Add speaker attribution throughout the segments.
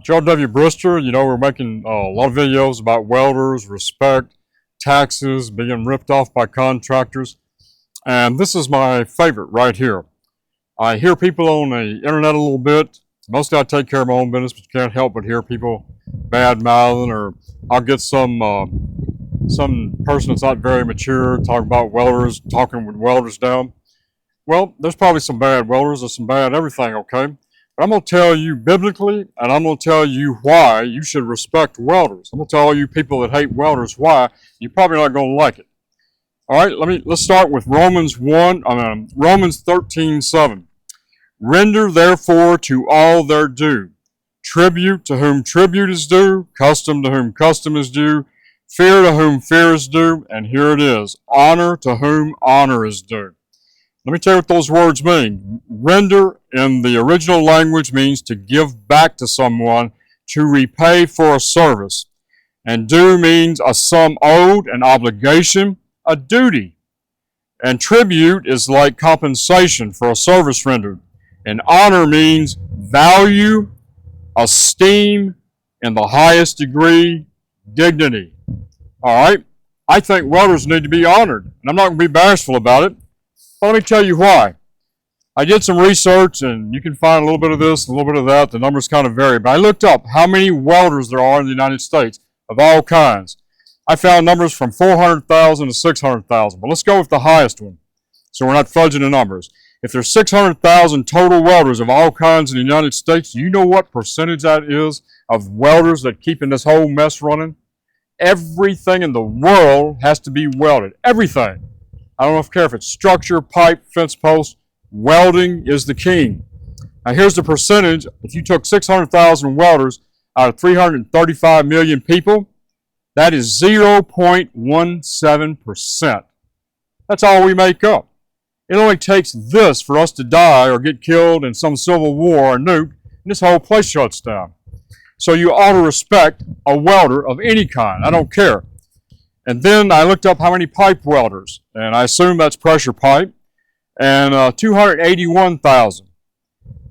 Speaker 1: Joe W. Brister, we're making a lot of videos about welders, respect, taxes, being ripped off by contractors. And this is my favorite right here. I hear people on the internet a little bit. Mostly I take care of my own business, but you can't help but hear people bad-mouthing, or I'll get some person that's not very mature talking about welders, talking with welders down. Well, there's probably some bad welders, there's some bad everything, okay? But I'm going to tell you biblically, and I'm going to tell you why you should respect welders. I'm going to tell all you people that hate welders why you're probably not going to like it. All right, let's start with Romans 13:7. Render therefore to all their due, tribute to whom tribute is due, custom to whom custom is due, fear to whom fear is due, and here it is, honor to whom honor is due. Let me tell you what those words mean. Render in the original language means to give back to someone, to repay for a service. And due means a sum owed, an obligation, a duty. And tribute is like compensation for a service rendered. And honor means value, esteem, in the highest degree, dignity. All right? I think welders need to be honored. And I'm not going to be bashful about it. Well, let me tell you why. I did some research, and you can find a little bit of this, a little bit of that. The numbers kind of vary. But I looked up how many welders there are in the United States of all kinds. I found numbers from 400,000 to 600,000. But let's go with the highest one, so we're not fudging the numbers. If there's 600,000 total welders of all kinds in the United States, do you know what percentage that is of welders that keeping this whole mess running? Everything in the world has to be welded. Everything. I don't care if it's structure, pipe, fence post. Welding is the king. Now here's the percentage. If you took 600,000 welders out of 335 million people, that is 0.17%. That's all we make up. It only takes this for us to die or get killed in some civil war or nuke, and this whole place shuts down. So you ought to respect a welder of any kind. I don't care. And then I looked up how many pipe welders, and I assume that's pressure pipe, and 281,000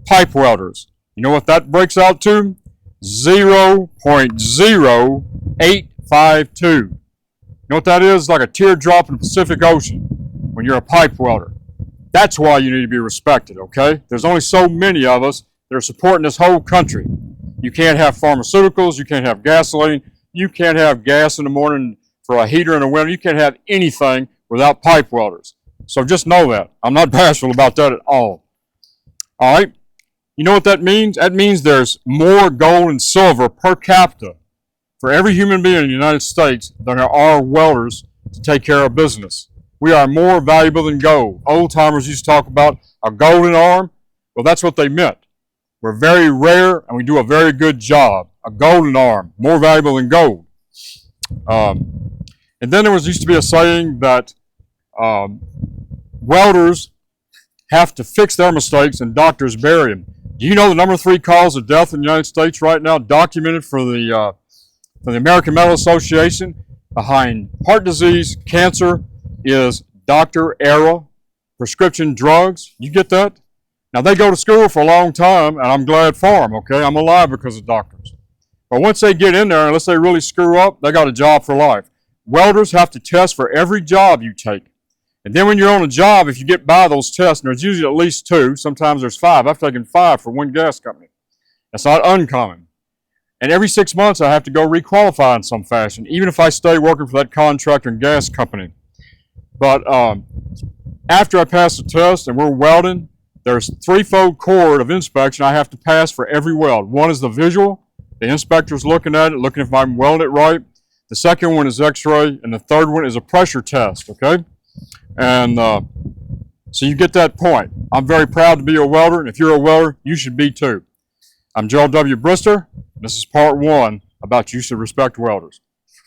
Speaker 1: pipe welders. You know what that breaks out to? 0.0852. You know what that is? Like a teardrop in the Pacific Ocean when you're a pipe welder. That's why you need to be respected, okay? There's only so many of us that are supporting this whole country. You can't have pharmaceuticals, you can't have gasoline, you can't have gas in the morning for a heater in the winter. You can't have anything without pipe welders. So just know that. I'm not bashful about that at all. All right? You know what that means? That means there's more gold and silver per capita for every human being in the United States than there are welders to take care of business. We are more valuable than gold. Old timers used to talk about a golden arm. Well, that's what they meant. We're very rare and we do a very good job. A golden arm, more valuable than gold. And then there used to be a saying that welders have to fix their mistakes and doctors bury them. Do you know the number 3 cause of death in the United States right now, documented for the American Medical Association, behind heart disease, cancer, is doctor error, prescription drugs? You get that? Now, they go to school for a long time, and I'm glad for them, okay? I'm alive because of doctors. But once they get in there, unless they really screw up, they got a job for life. Welders have to test for every job you take. And then when you're on a job, if you get by those tests, and there's usually at least 2, sometimes there's 5. I've taken 5 for one gas company. That's not uncommon. And every 6 months, I have to go requalify in some fashion, even if I stay working for that contractor and gas company. But after I pass the test and we're welding, there's 3-fold cord of inspection I have to pass for every weld. One is the visual. The inspector's looking at it, looking if I'm welding it right. The second one is x-ray, and the third one is a pressure test, okay? And so you get that point. I'm very proud to be a welder, and if you're a welder, you should be too. I'm Joel W. Brister. This is part 1 about you should respect welders.